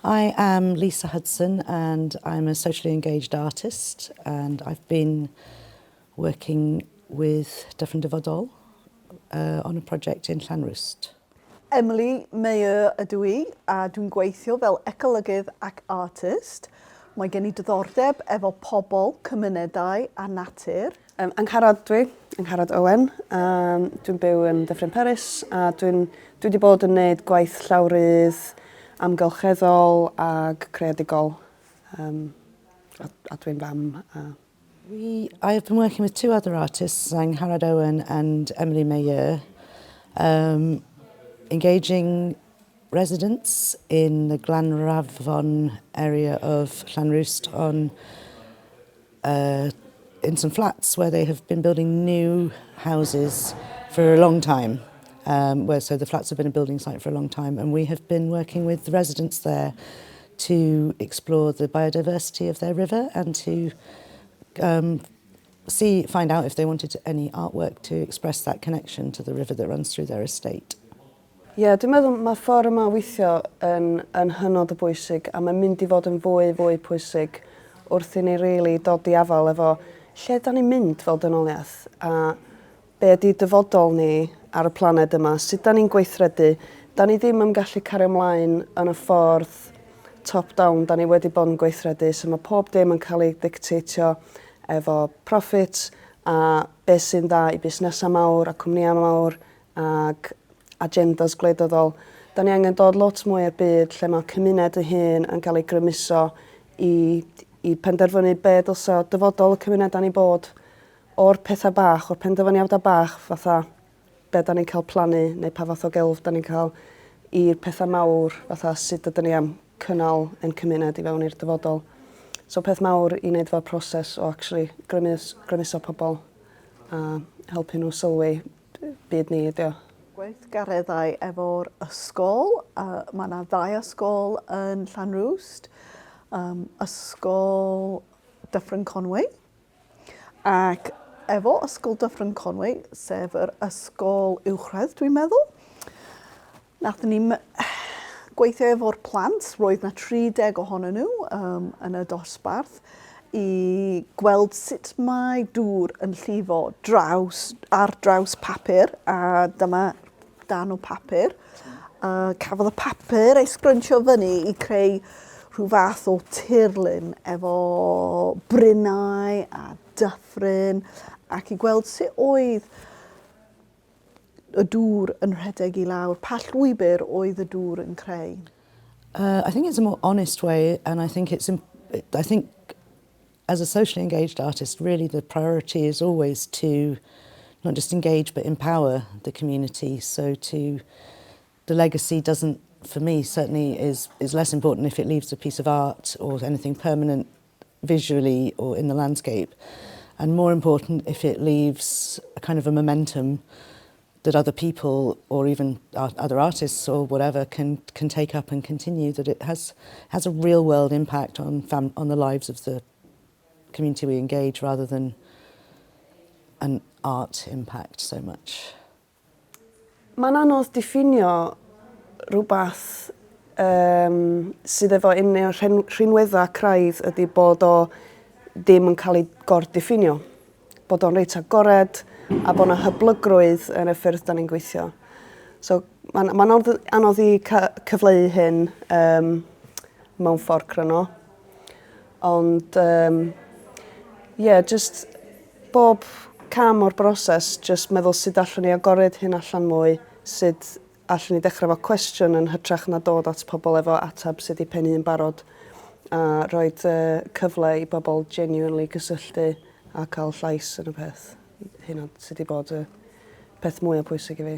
I am Lisa Hudson and I'm a socially engaged artist, and I've been working with Dyffryn Dyfodol on a project in Llanrwst. Meilleur ydw I, a dwi'n gweithio fel ecolygydd ac artist. Mae gen I diddordeb efo pobl, cymunedau a natur. Angharad Angharad Owen. Dwi'n byw yn Dyffryn Paris a dwi wedi bod yn gwneud gwaith llawrydd, amgylcheddol ag creadigol. A dwi'n fam. I have been working with two other artists, Angharad Owen and Meilleur, engaging residents in the Glanrafon area of Llanrwst in some flats where they have been building new houses for a long time. So the flats have been a building site for a long time, and we have been working with the residents there to explore the biodiversity of their river and to find out if they wanted any artwork to express that connection to the river that runs through their estate. Dwi'n meddwl mae ffordd yma o weithio yn hynod o bwysig, a mae'n mynd I fod yn fwy pwysig wrth I ni really dod I afal efo lle da ni'n mynd fel dynoliaeth a be ydi dyfodol ni ar y planed yma, sut da ni'n gweithredu. Da ni ddim yn gallu cario ymlaen yn y ffordd top-down da ni wedi bod yn gweithredu, so mae pob dim yn cael ei dictatio efo profit a beth sy'n dda I busnesau mawr a cwmnïau mawr ag agendas gwleidyddol. Da ni angen dod lot mwy o'r byd lle mae cymuned ei hun yn cael ei grymuso I penderfynu be dylse dyfodol y cymuned da ni bod o'r pethau bach, o'r penderfyniadau bach fatha be da ni'n cael plannu neu pa fath o gelf da ni'n cael i'r pethau mawr fatha sut ydyn ni am cynnal ein cymuned I fewn i'r dyfodol. So peth mawr I wneud fel proses o actually grymuso pobl a helpu nhw sylwi byd ni ydi o. Gweithgareddau efo'r ysgol. Mae yna 2 ysgol yn Llanrwst. Ysgol Dyffryn Conwy. Ac efo ysgol Dyffryn Conwy, sef yr ysgol uwchradd dwi'n meddwl. Nathon ni gweithio efo'r plant, roedd na 30 ohonyn nhw yn y dosbarth I gweld sut mae dŵr yn llifo ar draws papur, a dyma dan o papur. Cafodd y papur ei sgryncio fyny I creu rhyw fath o tirlun efo brynnau a dyffryn, ac I gweld sut oedd y dŵr yn rhedeg I lawr, pa llwybr oedd y dŵr yn creu. I think it's a more honest way, and I think as a socially engaged artist, really the priority is always to not just engage but empower the community. So the legacy doesn't, for me, certainly is less important if it leaves a piece of art or anything permanent visually or in the landscape, and more important if it leaves a kind of a momentum that other people or even other artists or whatever can take up and continue, that it has a real world impact on the lives of the community we engage rather than an art impact so much. Mae'n anodd diffinio rhywbeth sydd efo unrhyw rhinweddau craidd ydy bod o ddim yn cael ei gor-diffinio. Bod o'n reit agored a bod yna hyblygrwydd yn y ffyrdd da ni'n gweithio. So mae'n anodd I cyfleu hyn mewn ffordd cryno. Ond just bob cam o'r broses, just meddwl sut allwn ni agored hyn allan mwy, sut allwn ni dechrau efo cwestiwn yn hytrach na dod at pobl efo atab sydd I pennu yn barod, a roed cyfle I bobl genuinely gysylltu a cael llais yn y peth. Hynna sydd I bod y peth mwy o bwysig I fi.